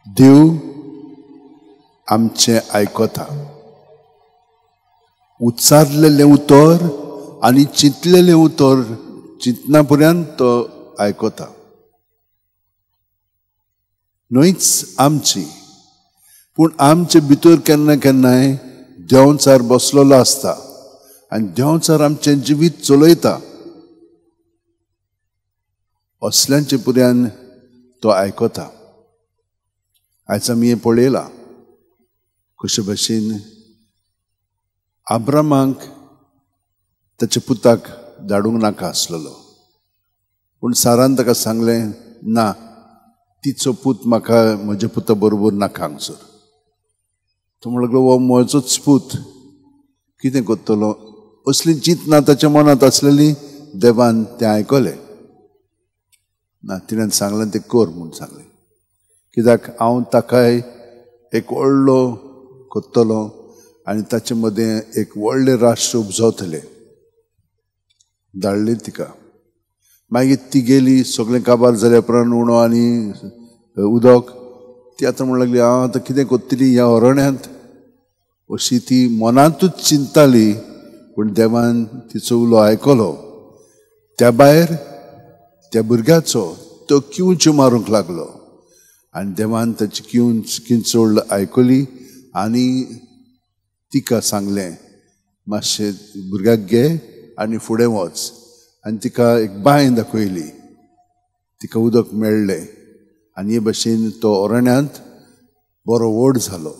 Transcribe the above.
देव आमचे आयकता. उच्चारलेले उतर आनी चिंतलेले उतर चिंतना पर्यंत तो आयकता. न्हयच आमची पूण आमचे भितर केन्ना केन्नाय देंवचार बसलेलो आसता आनी देंवचार आमचें जिवीत चलयता. असल्यांचे पर्यंत तो आयकता. आयज आमी हें पळयलां कशे भाशेन आब्रामांक ताच्या पुताक धाडूंक नाका आसलेलो, पूण सारान ताका सांगलें ना, तिचो पूत म्हाका म्हज्या पुता बरोबर नाका हांगसर. तो म्हणलो हो म्हजोच पूत, कितें करतलो? असली चिंतना ताच्या मनांत आसलेली देवान तें आयकलें. ना, तिणें सांगलें तें कर म्हूण सांगलें. कित्याक हांव ताकाय एक व्हडलो करतलो आनी ताचे मदें एक व्हडलें राष्ट्र उबजावतलें. धाडली तिका. मागीर ती गेली, सगळें काबार जाल्या उपरांत उणो आनी उदक. ती आतां म्हणूंक लागली हांव आतां कितें करतली ह्या अरण्यांत? अशी ती मनांतूच चिंताली. पूण देवान तिचो उलो आयकलो. त्या भायर त्या भुरग्याचो तो किंच मारूंक लागलो आनी देवान ताची किंचोळ आयकली आनी तिका सांगलें मातशें भुरग्याक घे आनी फुडें वच. आनी तिका एक बांय दाखयली, तिका उदक मेळ्ळें आनी हे भाशेन तो अरण्यांत बरो व्हड जालो.